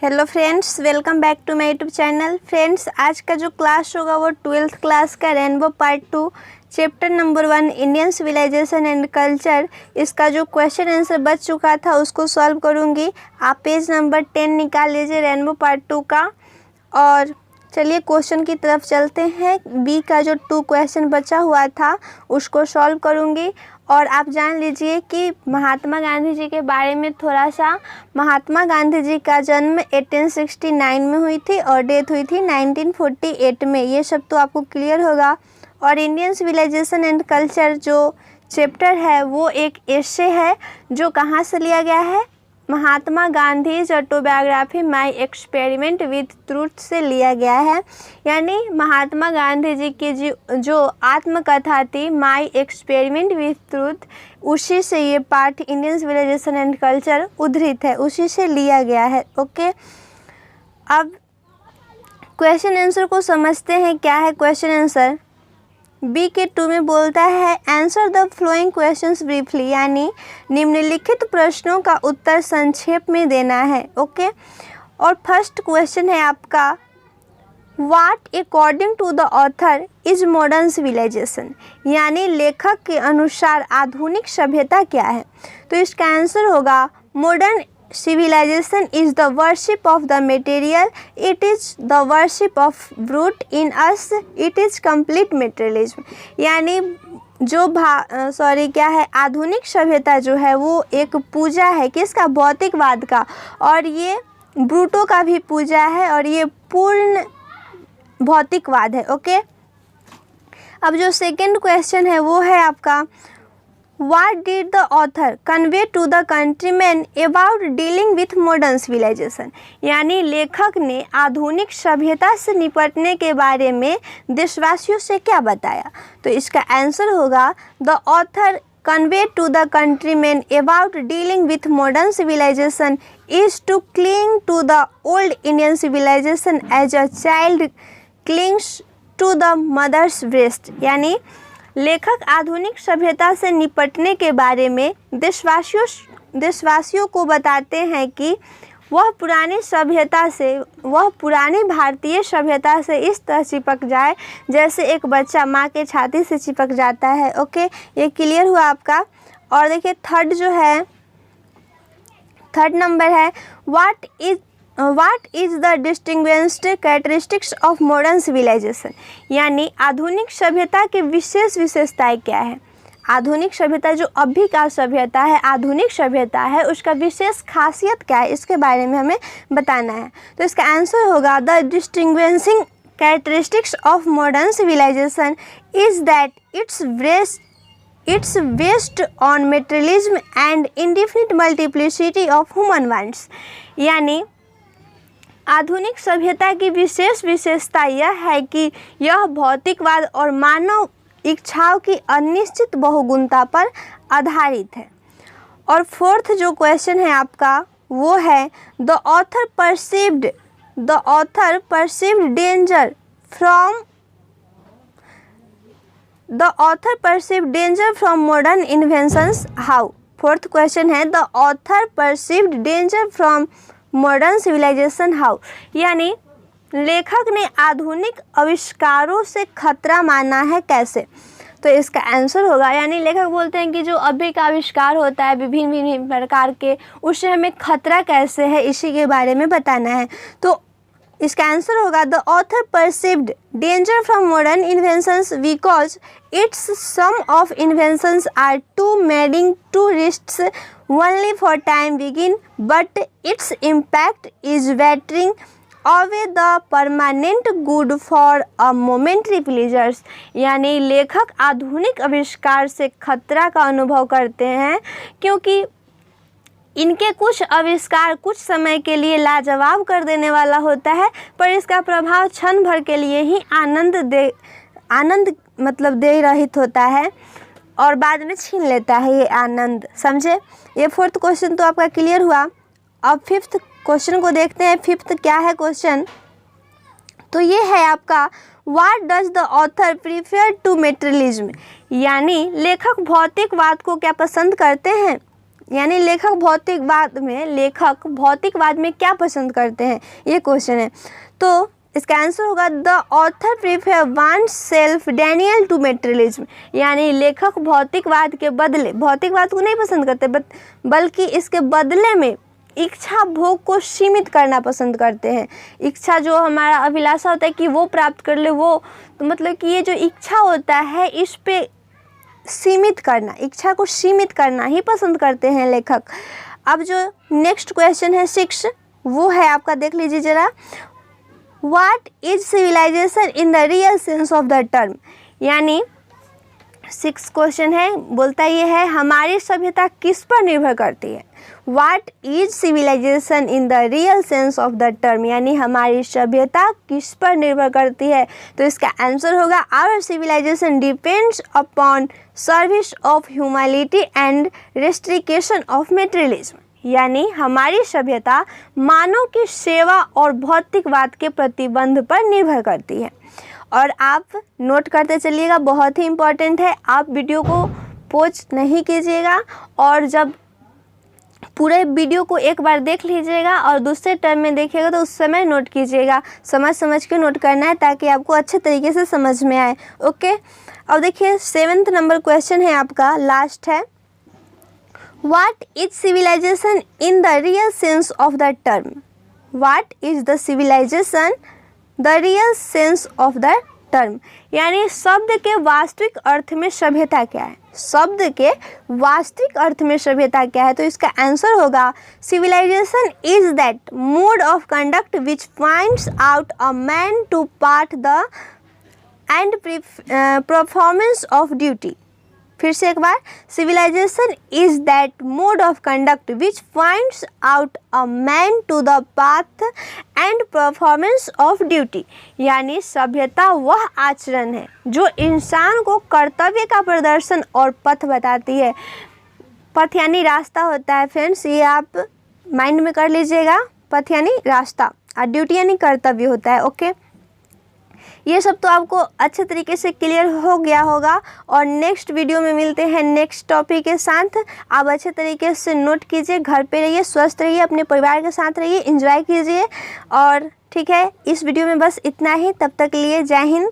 Hello friends, welcome back to my YouTube channel. Friends, आज का जो क्लास होगा वो 12th क्लास का Rainbow part 2 chapter number 1 Indian civilisation and culture. इसका जो क्वेश्चन आंसर बच चुका था उसको सॉल्व करूंगी। आप पेज नंबर 10 निकाल लीजिए रेनबो पार्ट 2 का। और चलिए क्वेश्चन की तरफ चलते हैं। बी का जो 2 क्वेश्चन बचा हुआ था उसको सॉल्व करूंगी। और आप जान लीजिए कि महात्मा गांधी जी के बारे में थोड़ा सा। महात्मा गांधी जी का जन्म 1869 में हुई थी और डेथ हुई थी 1948 में। ये सब तो आपको क्लियर होगा। और इंडियन सिविलाइजेशन एंड कल्चर जो चैप्टर है वो एक एसे है जो कहाँ से लिया गया है, Mahatma Gandhi autobiography my experiment with truth से लिया गया है। यानी महात्मा गांधी जी की जो आत्मकथा थी माई एक्सपेरिमेंट विद ट्रूथ, उसी से ये part Indian civilisation and culture उद्धृत है, उसी से लिया गया है। ओके, अब क्वेश्चन आंसर को समझते हैं। क्या है क्वेश्चन आंसर? बी के 2 में बोलता है answer the flowing questions briefly, यानी निम्नलिखित प्रश्नों का उत्तर संक्षेप में देना है। ओके, और फर्स्ट क्वेश्चन है आपका what according to the author is modern civilisation, यानी लेखक के अनुसार आधुनिक सभ्यता क्या है। तो इसका आंसर होगा modern civilization is the worship of the material, it is the worship of brute in us, it is complete materialism। यानी जो क्या है, आधुनिक सभ्यता जो है वो एक पूजा है किसका? भौतिकवाद का। और ये ब्रूटो का भी पूजा है और ये पूर्ण भौतिकवाद है। ओके, अब जो सेकंड क्वेश्चन है वो है आपका What did the author convey to the countrymen about dealing with modern civilization, यानी लेखक ने आधुनिक सभ्यता से निपटने के बारे में देशवासियों से क्या बताया। तो इसका आंसर होगा The author convey to the countrymen about dealing with modern civilization is to cling to the old Indian civilization as a child clings to the mother's breast। यानी लेखक आधुनिक सभ्यता से निपटने के बारे में देशवासियों को बताते हैं कि वह पुरानी भारतीय सभ्यता से इस तरह चिपक जाए जैसे एक बच्चा माँ के छाती से चिपक जाता है। ओके, ये क्लियर हुआ आपका। और देखिए थर्ड नंबर है What is the distinguished characteristics of modern civilization, यानी आधुनिक सभ्यता की विशेष विशेषताएं क्या है। आधुनिक सभ्यता जो अभी का सभ्यता है, आधुनिक सभ्यता है, उसका विशेष खासियत क्या है, इसके बारे में हमें बताना है। तो इसका आंसर होगा the distinguishing characteristics of modern civilisation is that it's based on materialism and indefinite multiplicity of human wants। यानी आधुनिक सभ्यता की विशेष विशेषता यह है कि यह भौतिकवाद और मानव इच्छाओं की अनिश्चित बहुगुणता पर आधारित है। और फोर्थ जो क्वेश्चन है आपका वो है the author perceived danger from modern inventions how। Fourth question है the author perceived danger from modern civilization how, यानी लेखक ने आधुनिक आविष्कारों से खतरा माना है कैसे। तो इसका आंसर होगा, यानी लेखक बोलते हैं कि जो अभी का आविष्कार होता है विभिन्न प्रकार के, उससे हमें खतरा कैसे है इसी के बारे में बताना है। तो इसका आंसर होगा the author perceived danger from modern inventions because its some of inventions are to mending to risks only for time being, but its impact is wearing away the permanent good for a momentary pleasures। यानी लेखक आधुनिक आविष्कार से खतरा का अनुभव करते हैं क्योंकि इनके कुछ आविष्कार कुछ समय के लिए लाजवाब कर देने वाला होता है, पर इसका प्रभाव क्षण भर के लिए ही आनंद मतलब दे रहित होता है और बाद में छीन लेता है ये आनंद। समझे? ये फोर्थ क्वेश्चन तो आपका क्लियर हुआ। अब फिफ्थ क्वेश्चन को देखते हैं। फिफ्थ क्या है क्वेश्चन? तो ये है आपका what does the author prefer to materialism, यानी लेखक भौतिकवाद को क्या पसंद करते हैं यानी लेखक भौतिकवाद में क्या पसंद करते हैं, ये क्वेश्चन है। तो इसका आंसर होगा the author prefer one self denial to materialism, यानी लेखक भौतिकवाद को नहीं पसंद करते बल्कि इसके बदले में इच्छा भोग को सीमित करना पसंद करते हैं। इच्छा जो हमारा अभिलाषा होता है कि वो प्राप्त कर ले, वो तो मतलब कि ये जो इच्छा होता है इस पे सीमित करना, इच्छा को सीमित करना ही पसंद करते हैं लेखक। अब जो नेक्स्ट क्वेश्चन है 6, वो है आपका, देख लीजिए ज़रा। What is civilisation in the real sense of the term, यानी 6 क्वेश्चन है, बोलता ये है हमारी सभ्यता किस पर निर्भर करती है। What is civilisation in the real sense of the term, यानी हमारी सभ्यता किस पर निर्भर करती है। तो इसका आंसर होगा our civilisation depends upon service of humanity and restriction of materialism, यानी हमारी सभ्यता मानव की सेवा और भौतिकवाद के प्रतिबंध पर निर्भर करती है। और आप नोट करते चलिएगा, बहुत ही इम्पॉर्टेंट है। आप वीडियो को पॉज नहीं कीजिएगा और जब पूरे वीडियो को एक बार देख लीजिएगा और दूसरे टर्म में देखिएगा तो उस समय नोट कीजिएगा, समझ के नोट करना है ताकि आपको अच्छे तरीके से समझ में आए। ओके, अब देखिए 7th नंबर क्वेश्चन है आपका, लास्ट है। What is civilization in the real sense of the term? What is the civilization, the real sense of the term? यानी शब्द के वास्तविक अर्थ में सभ्यता क्या है, शब्द के वास्तविक अर्थ में सभ्यता क्या है। तो इसका आंसर होगा civilization is that mode of conduct which finds out a man to part the and performance of duty। फिर से एक बार, civilization is that mode of conduct which finds out a man to the path and performance of duty, यानी सभ्यता वह आचरण है जो इंसान को कर्तव्य का प्रदर्शन और पथ बताती है। पथ यानी रास्ता होता है फ्रेंड्स, ये आप माइंड में कर लीजिएगा। पथ यानी रास्ता और ड्यूटी यानी कर्तव्य होता है। ओके, ये सब तो आपको अच्छे तरीके से क्लियर हो गया होगा और नेक्स्ट वीडियो में मिलते हैं नेक्स्ट टॉपिक के साथ। आप अच्छे तरीके से नोट कीजिए, घर पे रहिए, स्वस्थ रहिए, अपने परिवार के साथ रहिए, एंजॉय कीजिए। और ठीक है, इस वीडियो में बस इतना ही, तब तक के लिए जय हिंद।